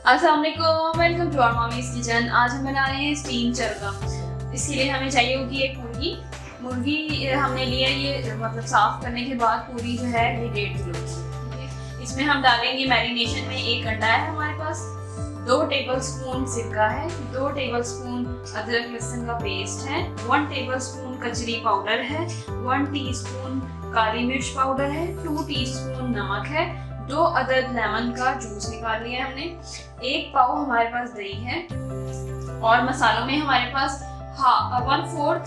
अस्सलाम वालेकुम, welcome to our mommy's kitchen. आज हम बना रहे हैं स्टीम चरगा। इसके लिए हमें चाहिए होगी एक मुर्गी हमने लिया, ये मतलब साफ करने के बाद पूरी जो है ये 1.5 किलो की, ठीक है। इसमें हम डालेंगे मैरिनेशन में 1 अंडा है हमारे पास, 2 टेबलस्पून सिरका है, 2 टेबलस्पून अदरक लहसुन का पेस्ट है, 1 टेबलस्पून कचरी पाउडर है, 1 टीस्पून काली मिर्च पाउडर है, 2 टीस्पून नमक है, 2 अदद लेमन का जूस निकाल लिया है हमने, 1 पाव हमारे पास दही है और मसालों में हमारे पास 1/4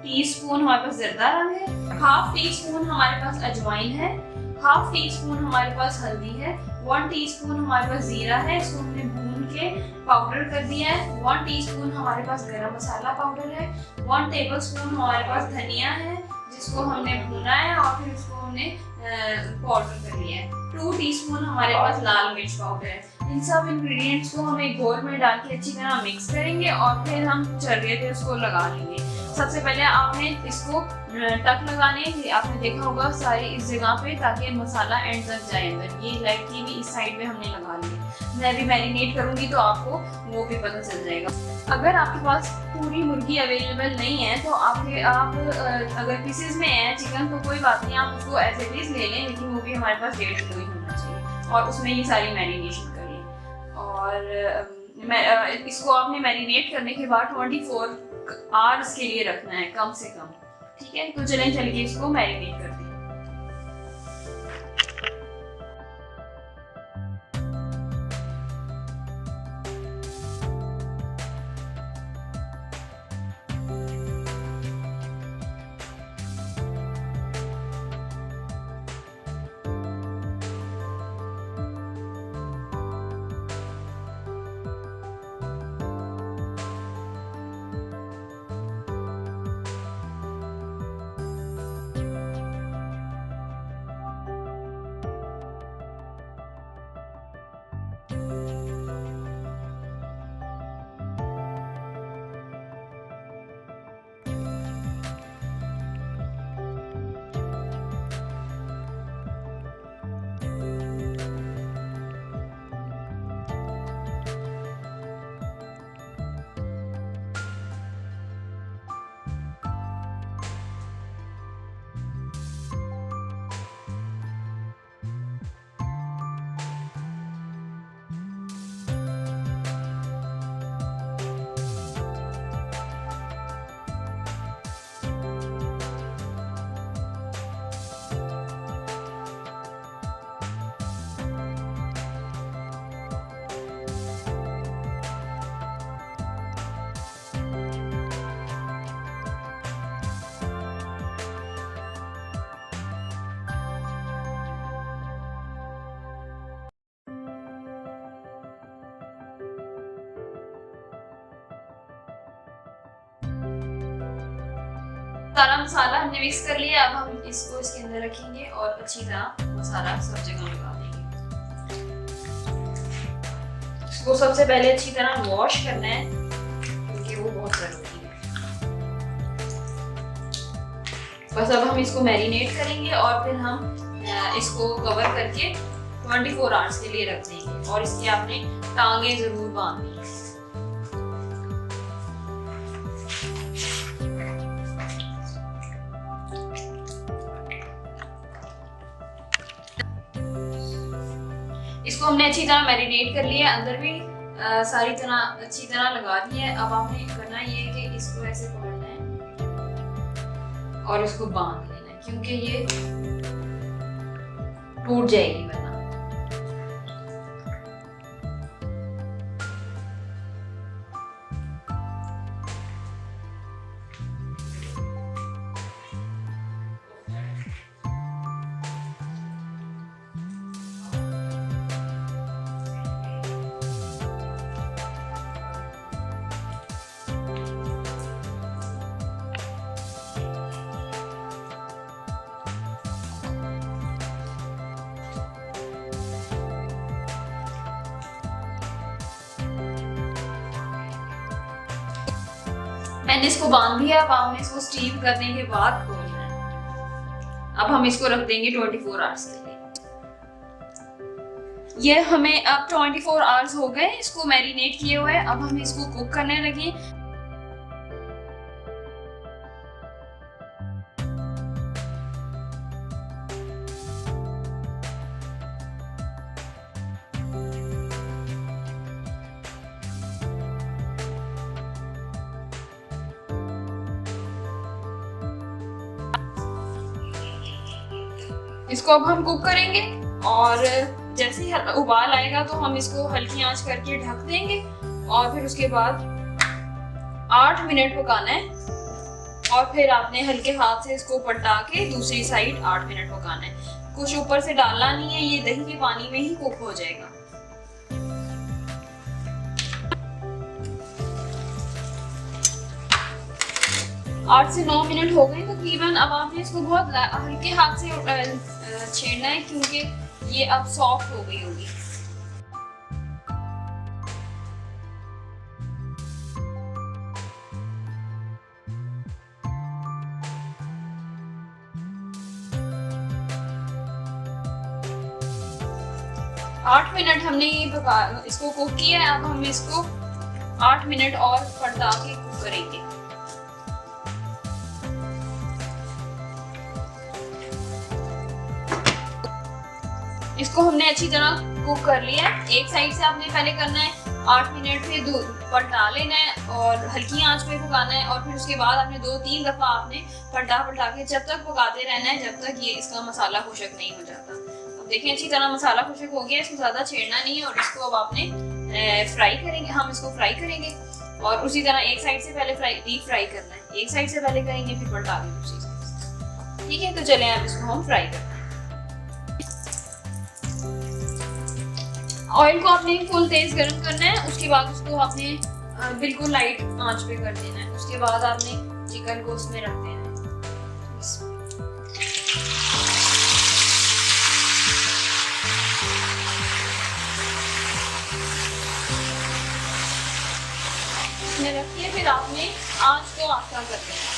टीस्पून हमारे पास ज़रदा रंग है, 1/2 टीस्पून हमारे पास अजवाइन है, 1/2 टीस्पून हमारे पास हल्दी है, 1 टीस्पून हमारे पास जीरा है, इसको हमने भून के पाउडर कर दिया है, 1 टीस्पून हमारे पास गरम मसाला पाउडर है, 1 टेबलस्पून हमारे पास धनिया है जिसको हमने भूना है और फिर उसको हमने पाउडर कर लिया है, 2 टीस्पून हमारे पास लाल मिर्च पाउडर है। इन सब इंग्रेडिएंट्स को हम एक घोल में डाल के अच्छी तरह मिक्स करेंगे और फिर हम चरगे पे उसको लगा लेंगे। सबसे पहले आपने इसको टक लगाने, आपने देखा होगा सारी इस जगह पे, ताकि मसाला एंड तक जाए अंदर। ये लाइट की भी इस साइड पे हमने लगा ली। मैं भी मैरिनेट करूंगी तो आपको वो भी पता चल जाएगा। अगर आपके पास पूरी मुर्गी अवेलेबल नहीं है तो आप अगर पीसेस में है चिकन तो कोई बात नहीं, आप उसको एज इट इज ले लें, लेकिन वो भी हमारे पास 1.5 किलो ही होना चाहिए और उसमें ये सारी मैरिनेशन करें। और इसको आपने मैरिनेट करने के बाद 24 आवर्स के लिए रखना है कम से कम, ठीक है। तो चलिए इसको मैरिनेट करते हैं। सारा मसाला हमने मिक्स कर लिया। अब हम इसको इसके अंदर रखेंगे और अच्छी तरह मसाला सब जगह लगा देंगे। इसको सबसे पहले अच्छी तरह वॉश करना है क्योंकि वो बहुत जरूरी है। बस अब हम इसको मैरिनेट करेंगे और फिर हम इसको कवर करके 24 आवर्स के लिए रख देंगे और इसकी आपने टांगे जरूर बांधनी है। इसको हमने अच्छी तरह मैरिनेट कर लिया, अंदर भी सारी तरह अच्छी तरह लगा दी है। अब आपने करना ये है कि इसको ऐसे पकड़ना है और इसको बांध लेना है क्योंकि ये टूट जाएगी वरना। मैंने इसको बांध दिया। अब हमने इसको स्टीम करने के बाद खोलना है। अब हम इसको रख देंगे 24 आवर्स के लिए। ये हमें अब 24 आवर्स हो गए इसको मैरिनेट किए हुए। अब हम इसको कुक करने लगे। इसको अब हम कुक करेंगे और जैसे ही उबाल आएगा तो हम इसको हल्की आंच करके ढक देंगे और फिर उसके बाद 8 मिनट पकाना है और फिर आपने हल्के हाथ से इसको पलटा के दूसरी साइड 8 मिनट पकाना है। कुछ ऊपर से डालना नहीं है, ये दही के पानी में ही कुक हो जाएगा। आठ से 9 मिनट हो गए तकरीबन। अब आपने इसको बहुत हल्के हाथ से छेड़ना है क्योंकि ये अब सॉफ्ट हो गई होगी। आठ मिनट हमने ये इसको कुक किया है। अब हम इसको 8 मिनट और पलटा के कुक करेंगे। इसको हमने अच्छी तरह कुक कर लिया है। एक साइड से आपने पहले करना है 8 मिनट, फिर पलटा लेना है और हल्की आंच पे पकाना है और फिर उसके बाद आपने 2-3 दफा आपने पलटा के जब तक पकाते रहना है जब तक ये इसका मसाला खुशक नहीं हो जाता। अब देखें अच्छी तरह मसाला खुशक हो गया, इसको ज्यादा छेड़ना नहीं है और इसको अब आपने फ्राई करेंगे। हम इसको फ्राई करेंगे और उसी तरह एक साइड से पहले डीप फ्राई करना है, एक साइड से पहले करेंगे फिर पलटा के दूसरी साइड। ठीक है, तो चले अब इसको हम फ्राई करते हैं। ऑयल को आपने फुल तेज गर्म करना है, उसके बाद उसको आपने बिल्कुल लाइट आंच पे कर देना है। उसके बाद आपने चिकन को उसमें रख देना है। इसमें रखिए, फिर आपने आंच को आस्था कर देना है।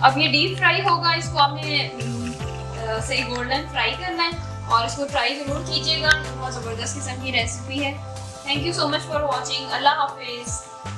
अब ये डीप फ्राई होगा, इसको आपने सही गोल्डन फ्राई करना है और इसको ट्राई जरूर कीजिएगा। बहुत ज़बरदस्त किस्म की रेसिपी है। Thank you so much for watching. अल्लाह हाफिज़।